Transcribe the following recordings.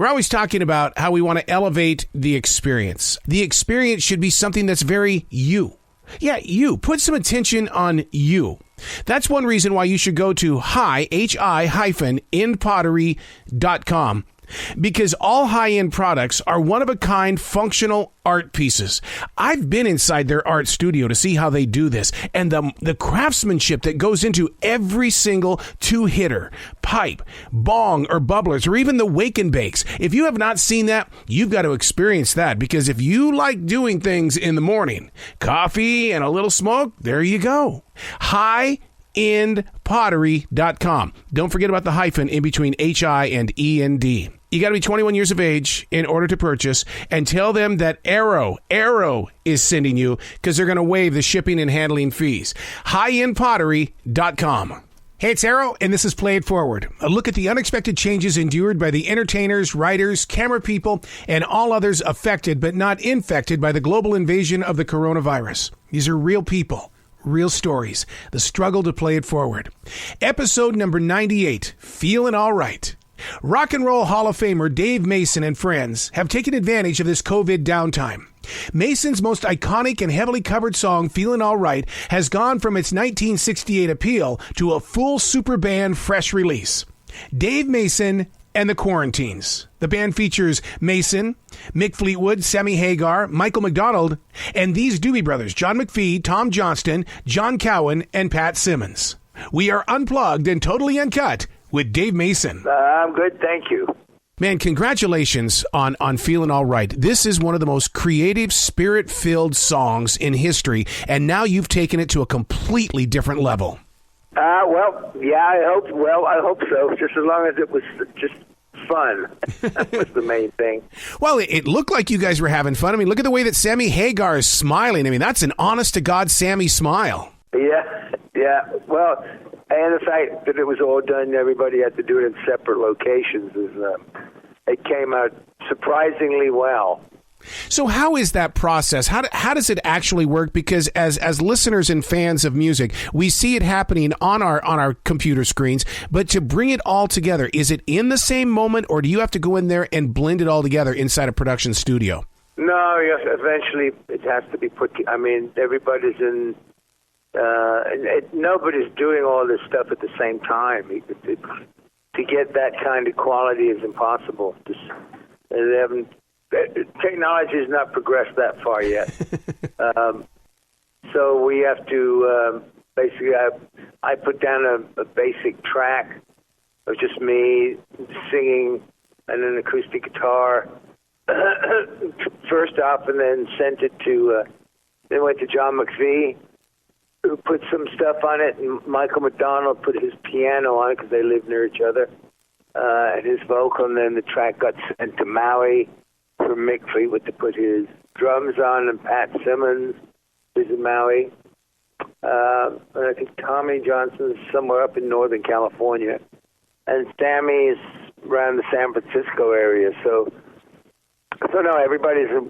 We're always talking about how we want to elevate the experience. The experience should be something that's very you. Yeah, you. Put some attention on you. That's one reason why you should go to hi-endpottery.com. Because all high-end products are one-of-a-kind functional art pieces. I've been inside their art studio to see how they do this, and the craftsmanship that goes into every single two-hitter, pipe, bong, or bubblers, or even the wake and bakes. If you have not seen that, you've got to experience that, because if you like doing things in the morning, coffee and a little smoke, there you go. Hi-endpottery.com. Don't forget about the hyphen in between H-I and E-N-D. You got to be 21 years of age in order to purchase, and tell them that Arroe is sending you, because they're going to waive the shipping and handling fees. Hi-endpottery.com. Hey, it's Arroe, and this is Play It Forward. A look at the unexpected changes endured by the entertainers, writers, camera people, and all others affected but not infected by the global invasion of the coronavirus. These are real people. Real stories. The struggle to play it forward. Episode number 98, Feelin Alight. Rock and Roll Hall of Famer Dave Mason and friends have taken advantage of this COVID downtime. Mason's most iconic and heavily covered song, Feelin Alight, has gone from its 1968 appeal to a full super band fresh release. Dave Mason and the Quarantines. The band features Mason, Mick Fleetwood, Sammy Hagar, Michael McDonald, and these Doobie brothers, John McFee, Tom Johnston, John Cowan, and Pat Simmons. We are unplugged and totally uncut with Dave Mason. I'm good, thank you. Man, congratulations on Feelin Alight. This is one of the most creative, spirit-filled songs in history, and now you've taken it to a completely different level. I hope so. Just as long as it was just fun. That was the main thing. Well, it looked like you guys were having fun. I mean, look at the way that Sammy Hagar is smiling. I mean, that's an honest-to-God Sammy smile. Yeah. Well, and the fact that it was all done, everybody had to do it in separate locations. It came out surprisingly well. So how is that process? How does it actually work? Because as listeners and fans of music, we see it happening on our computer screens, but to bring it all together, is it in the same moment, or do you have to go in there and blend it all together inside a production studio? No, yes, eventually it has to be put. I mean, everybody's in. Nobody's doing all this stuff at the same time. To get that kind of quality is impossible. They haven't. Technology has not progressed that far yet. So we have to basically, I put down a basic track of just me singing and an acoustic guitar first off, and then sent it to, then went to John McFee, who put some stuff on it, and Michael McDonald put his piano on it because they live near each other, and his vocal, and then the track got sent to Maui for Mick Fleetwood to put his drums on, and Pat Simmons is in Maui. And I think Tommy Johnston is somewhere up in Northern California. And Sammy is around the San Francisco area. So no, everybody's in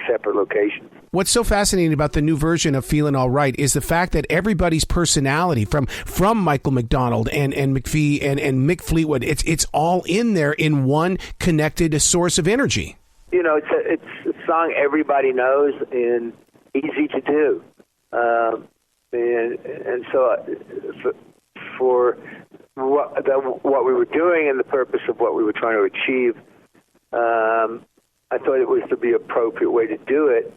separate locations. What's so fascinating about the new version of Feelin Alight is the fact that everybody's personality, from Michael McDonald and McFee and Mick Fleetwood, it's all in there in one connected source of energy. You know, it's a song everybody knows and easy to do. And so for what we were doing and the purpose of what we were trying to achieve, I thought it was the appropriate way to do it.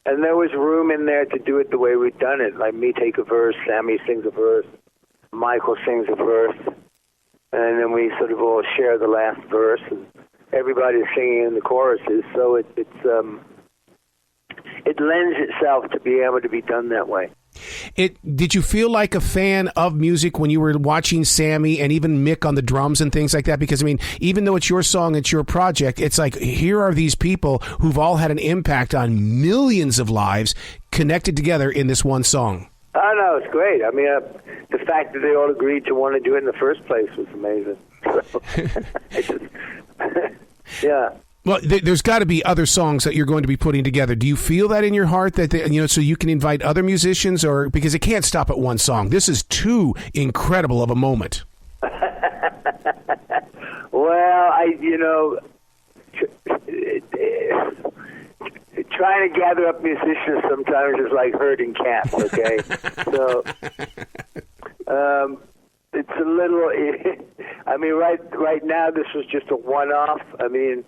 And there was room in there to do it the way we'd done it. Like me take a verse, Sammy sings a verse, Michael sings a verse, and then we sort of all share the last verse, and everybody's singing in the choruses. So it lends itself to be able to be done that way. Did you feel like a fan of music when you were watching Sammy and even Mick on the drums and things like that? Because, I mean, even though it's your song, it's your project, it's like here are these people who've all had an impact on millions of lives connected together in this one song. Oh, no, it's great. I mean, the fact that they all agreed to want to do it in the first place was amazing. So, yeah. Well, there's got to be other songs that you're going to be putting together. Do you feel that in your heart that so you can invite other musicians, or because it can't stop at one song? This is too incredible of a moment. Well, Trying to gather up musicians sometimes is like herding cats, okay? So, it's a little, I mean, right now this was just a one-off. I mean,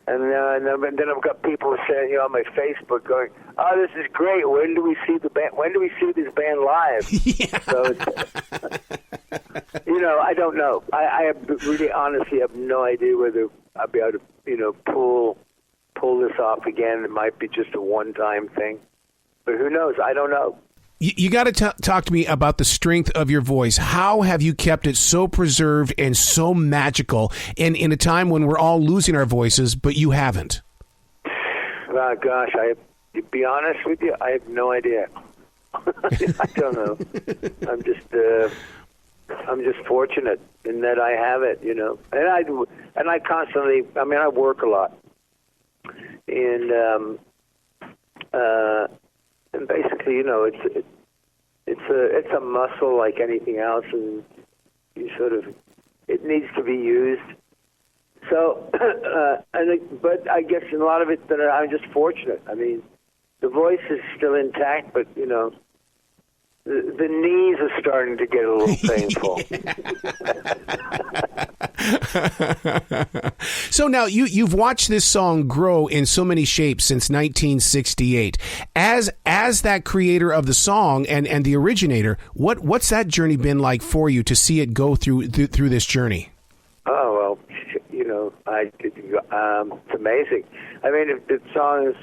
and then I've got people saying, on my Facebook going, "Oh, this is great. When do we see the band? When do we see this band live?" Yeah. So, I don't know. I really honestly have no idea whether I'll be able to, pull this off again. It might be just a one-time thing, but who knows? I don't know. You got to talk to me about the strength of your voice. How have you kept it so preserved and so magical in a time when we're all losing our voices, but you haven't? Gosh, to be honest with you, I have no idea. I don't know. I'm just fortunate in that I have it, and I constantly. I mean, I work a lot. And basically, it's a muscle like anything else, and it needs to be used. So, but I guess in a lot of it, that I'm just fortunate. I mean, the voice is still intact, but the knees are starting to get a little painful. So now you've watched this song grow in so many shapes since 1968. As that creator of the song and the originator, what's that journey been like for you to see it go through this journey? Oh well, it's amazing. I mean, the song is.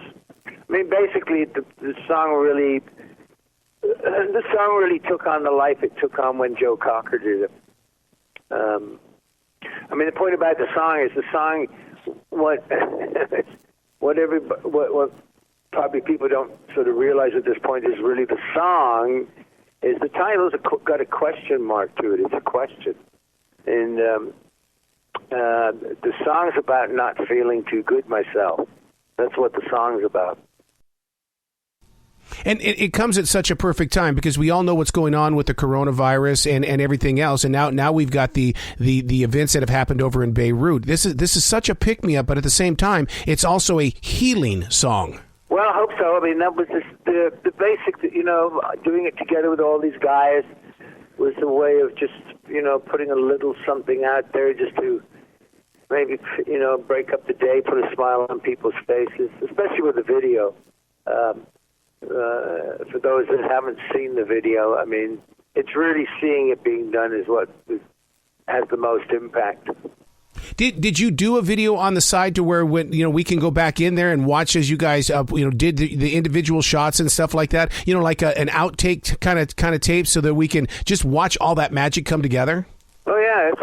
I mean, basically, the song really. The song really took on the life it took on when Joe Cocker did it. I mean, the point about the song is what probably people don't sort of realize at this point is really the song is the title's got a question mark to it. It's a question, and the song's about not feeling too good myself. That's what the song's about. And it comes at such a perfect time because we all know what's going on with the coronavirus and everything else. And now we've got the events that have happened over in Beirut. This is such a pick-me-up, but at the same time, it's also a healing song. Well, I hope so. I mean, that was just the basic, doing it together with all these guys was a way of just, putting a little something out there just to maybe, break up the day, put a smile on people's faces, especially with the video. For those that haven't seen the video, I mean, it's really seeing it being done is what has the most impact. Did you do a video on the side to where we can go back in there and watch as you guys did the individual shots and stuff like that? Like an outtake kind of tape, so that we can just watch all that magic come together. Oh yeah, it's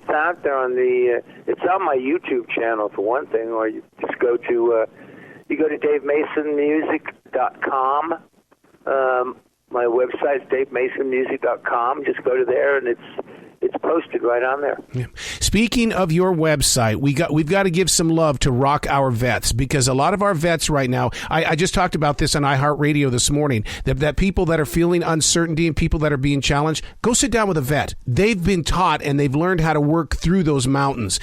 out there on it's on my YouTube channel for one thing, or you just go to DaveMasonMusic.com. My website's DaveMasonMusic.com. Just go to there, and it's posted right on there. Yeah. Speaking of your website, we've got to give some love to Rock Our Vets, because a lot of our vets right now, I just talked about this on iHeartRadio this morning, that people that are feeling uncertainty and people that are being challenged, go sit down with a vet. They've been taught and they've learned how to work through those mountains.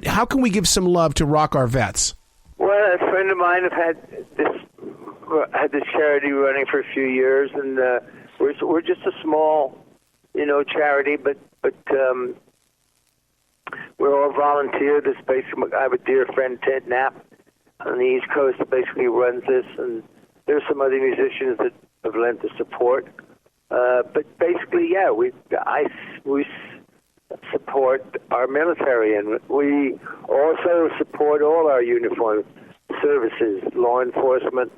How can we give some love to Rock Our Vets? Well, a friend of mine had this charity running for a few years, and we're just a small, charity, but we're all volunteer. I have a dear friend, Ted Knapp, on the East Coast, that basically runs this, and there's some other musicians that have lent the support. But basically, yeah, we support our military, and we also support all our uniformed services, law enforcement,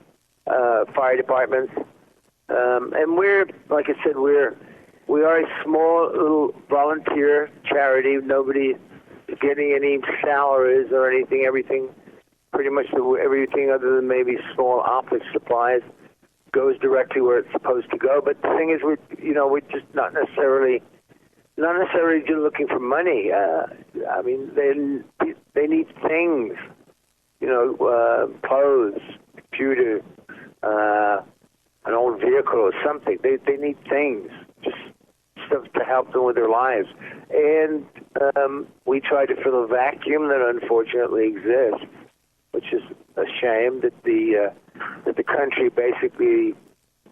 fire departments, and we're, like I said, we are a small little volunteer charity. Nobody is getting any salaries or anything. Everything, pretty much everything other than maybe small office supplies, goes directly where it's supposed to go. But the thing is, we're just not necessarily just looking for money. I mean, they need things, clothes, computer, an old vehicle or something. They need things, just stuff to help them with their lives. And we try to fill a vacuum that unfortunately exists, which is a shame that the country basically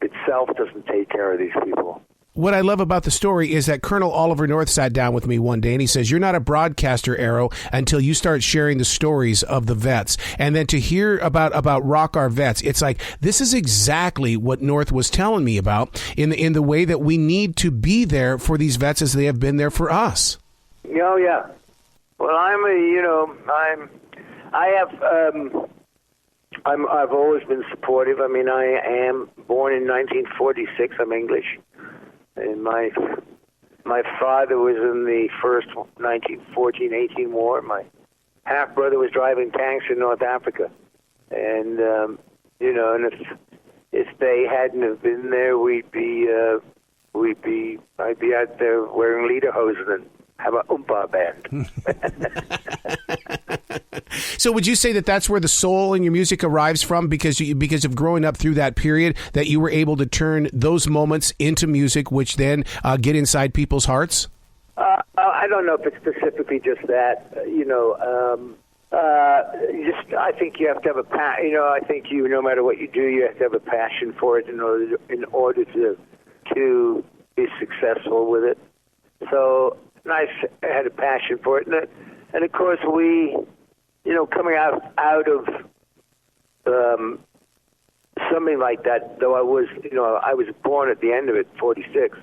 itself doesn't take care of these people. What I love about the story is that Colonel Oliver North sat down with me one day and he says, you're not a broadcaster, Arroe, until you start sharing the stories of the vets. And then to hear about Rock Our Vets, it's like, this is exactly what North was telling me about in the way that we need to be there for these vets as they have been there for us. Oh, yeah. Well, I've always been supportive. I mean, I am born in 1946. I'm English. And my father was in the first 1914-18 war. My half-brother was driving tanks in North Africa. And, and if they hadn't have been there, I'd be out there wearing lederhosen and have a oompa band. So would you say that that's where the soul in your music arrives from, because of growing up through that period, that you were able to turn those moments into music, which then get inside people's hearts? I don't know if it's specifically just that. I think you have to have a I think no matter what you do, you have to have a passion for it in order to be successful with it. So I had a passion for it, and of course we. Coming out of something like that, though I was born at the end of it, 46.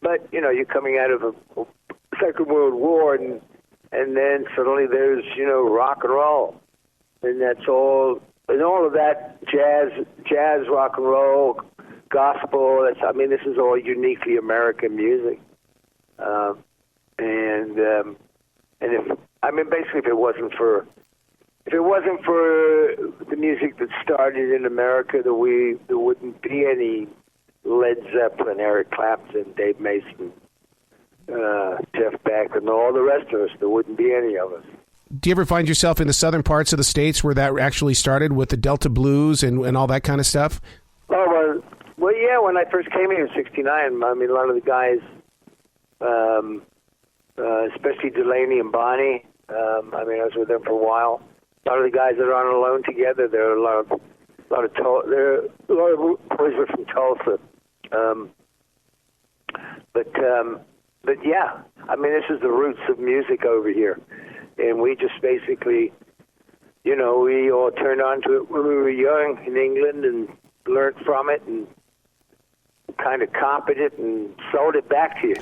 But, you're coming out of a Second World War, and then suddenly there's, rock and roll. And that's all, and all of that, jazz, rock and roll, gospel, this is all uniquely American music. Basically if it wasn't for the music that started in America, there wouldn't be any Led Zeppelin, Eric Clapton, Dave Mason, Jeff Beck, and all the rest of us. There wouldn't be any of us. Do you ever find yourself in the southern parts of the states where that actually started with the Delta Blues and all that kind of stuff? Oh, well, yeah, when I first came here in 69, a lot of the guys, especially Delaney and Bonnie, I was with them for a while. A lot of the guys that are on Alone Together, there are a lot of boys were from Tulsa. But yeah, this is the roots of music over here, and we just basically, we all turned on to it when we were young in England and learned from it and kind of copied it and sold it back to you.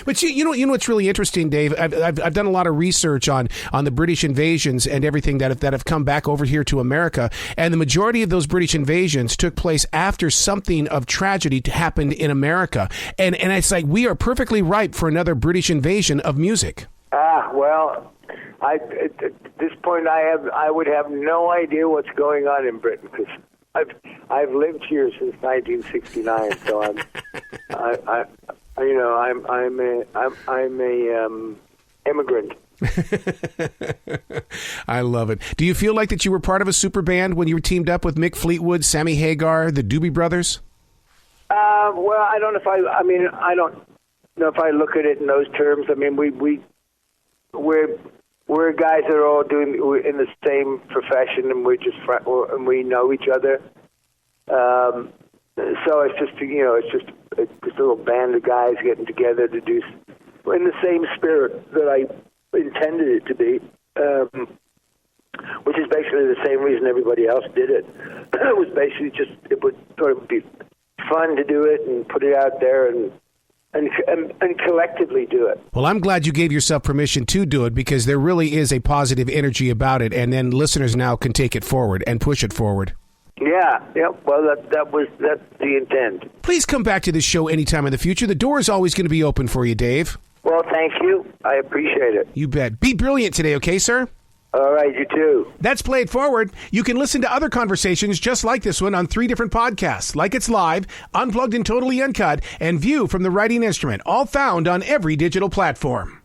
But you know what's really interesting, Dave? I've done a lot of research on the British invasions and everything that have come back over here to America, and the majority of those British invasions took place after something of tragedy happened in America, and it's like we are perfectly ripe for another British invasion of music. Well, at this point, I would have no idea what's going on in Britain because I've lived here since 1969, so I'm a immigrant. I love it. Do you feel like that you were part of a super band when you were teamed up with Mick, Fleetwood, Sammy Hagar, the Doobie Brothers? Well, I don't know if I don't know if I look at it in those terms. We're guys that are all we're in the same profession, and and we know each other. So it's just it's just a little band of guys getting together to do in the same spirit that I intended it to be, which is basically the same reason everybody else did it. It was basically just it would sort of be fun to do it and put it out there and collectively do it. Well, I'm glad you gave yourself permission to do it because there really is a positive energy about it, and then listeners now can take it forward and push it forward. Yeah. Well, that's the intent. Please come back to this show anytime in the future. The door is always going to be open for you, Dave. Well, thank you. I appreciate it. You bet. Be brilliant today, okay, sir? All right, you too. That's Played Forward. You can listen to other conversations just like this one on 3 different podcasts, Like It's Live, Unplugged and Totally Uncut, and View from the Writing Instrument, all found on every digital platform.